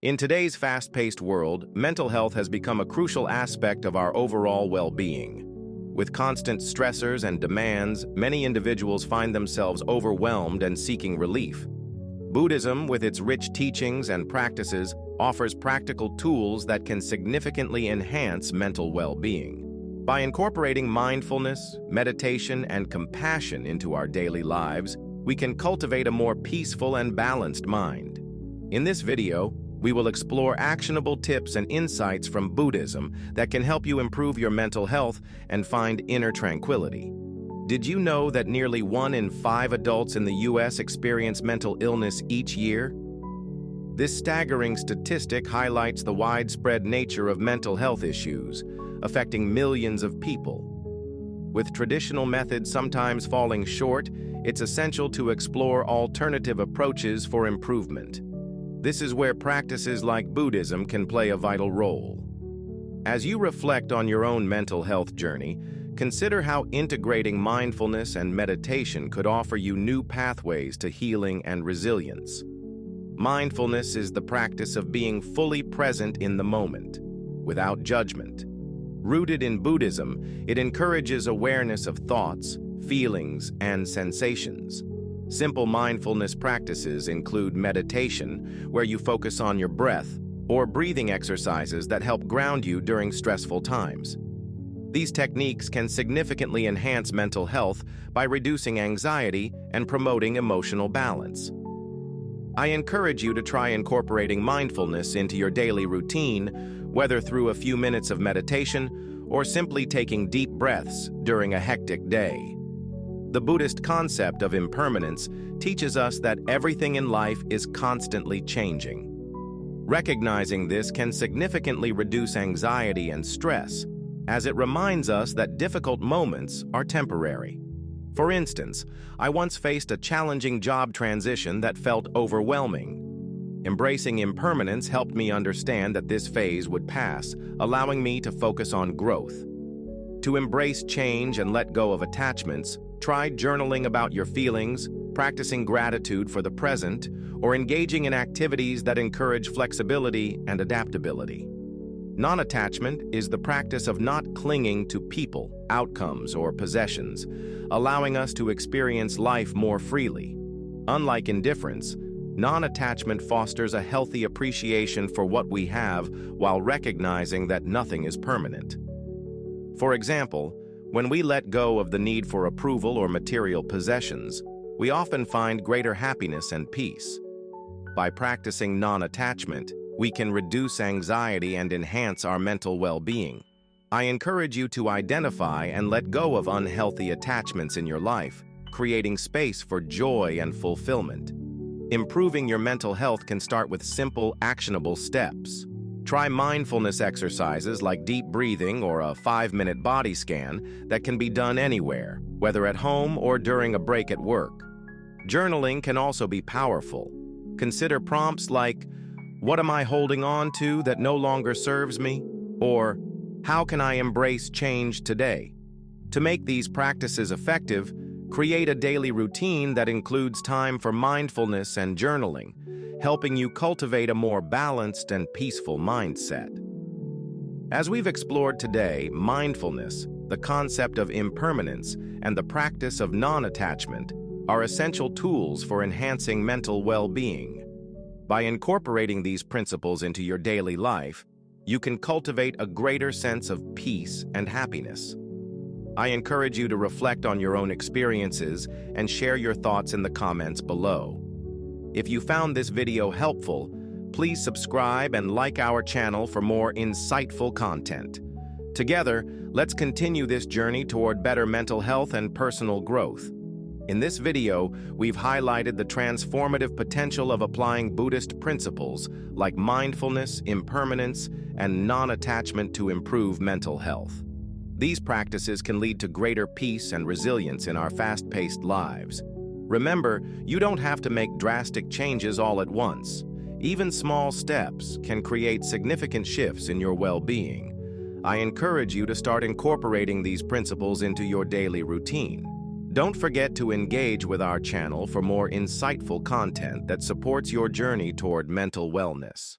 In today's fast-paced world, mental health has become a crucial aspect of our overall well-being. With constant stressors and demands, many individuals find themselves overwhelmed and seeking relief. Buddhism, with its rich teachings and practices, offers practical tools that can significantly enhance mental well-being. By incorporating mindfulness, meditation, and compassion into our daily lives, we can cultivate a more peaceful and balanced mind. In this video, we will explore actionable tips and insights from Buddhism that can help you improve your mental health and find inner tranquility. Did you know that nearly 1 in 5 adults in the U.S. experience mental illness each year? This staggering statistic highlights the widespread nature of mental health issues, affecting millions of people. With traditional methods sometimes falling short, it's essential to explore alternative approaches for improvement. This is where practices like Buddhism can play a vital role. As you reflect on your own mental health journey, consider how integrating mindfulness and meditation could offer you new pathways to healing and resilience. Mindfulness is the practice of being fully present in the moment, without judgment. Rooted in Buddhism, it encourages awareness of thoughts, feelings, and sensations. Simple mindfulness practices include meditation, where you focus on your breath, or breathing exercises that help ground you during stressful times. These techniques can significantly enhance mental health by reducing anxiety and promoting emotional balance. I encourage you to try incorporating mindfulness into your daily routine, whether through a few minutes of meditation or simply taking deep breaths during a hectic day. The Buddhist concept of impermanence teaches us that everything in life is constantly changing. Recognizing this can significantly reduce anxiety and stress, as it reminds us that difficult moments are temporary. For instance, I once faced a challenging job transition that felt overwhelming. Embracing impermanence helped me understand that this phase would pass, allowing me to focus on growth. To embrace change and let go of attachments, try journaling about your feelings, practicing gratitude for the present, or engaging in activities that encourage flexibility and adaptability. Non-attachment is the practice of not clinging to people, outcomes, or possessions, allowing us to experience life more freely. Unlike indifference, non-attachment fosters a healthy appreciation for what we have while recognizing that nothing is permanent. For example, when we let go of the need for approval or material possessions, we often find greater happiness and peace. By practicing non-attachment, we can reduce anxiety and enhance our mental well-being. I encourage you to identify and let go of unhealthy attachments in your life, creating space for joy and fulfillment. Improving your mental health can start with simple, actionable steps. Try mindfulness exercises like deep breathing or a 5-minute body scan that can be done anywhere, whether at home or during a break at work. Journaling can also be powerful. Consider prompts like, "What am I holding on to that no longer serves me?" Or, "How can I embrace change today?" To make these practices effective, create a daily routine that includes time for mindfulness and journaling, helping you cultivate a more balanced and peaceful mindset. As we've explored today, mindfulness, the concept of impermanence, and the practice of non-attachment are essential tools for enhancing mental well-being. By incorporating these principles into your daily life, you can cultivate a greater sense of peace and happiness. I encourage you to reflect on your own experiences and share your thoughts in the comments below. If you found this video helpful, please subscribe and like our channel for more insightful content. Together, let's continue this journey toward better mental health and personal growth. In this video, we've highlighted the transformative potential of applying Buddhist principles like mindfulness, impermanence, and non-attachment to improve mental health. These practices can lead to greater peace and resilience in our fast-paced lives. Remember, you don't have to make drastic changes all at once. Even small steps can create significant shifts in your well-being. I encourage you to start incorporating these principles into your daily routine. Don't forget to engage with our channel for more insightful content that supports your journey toward mental wellness.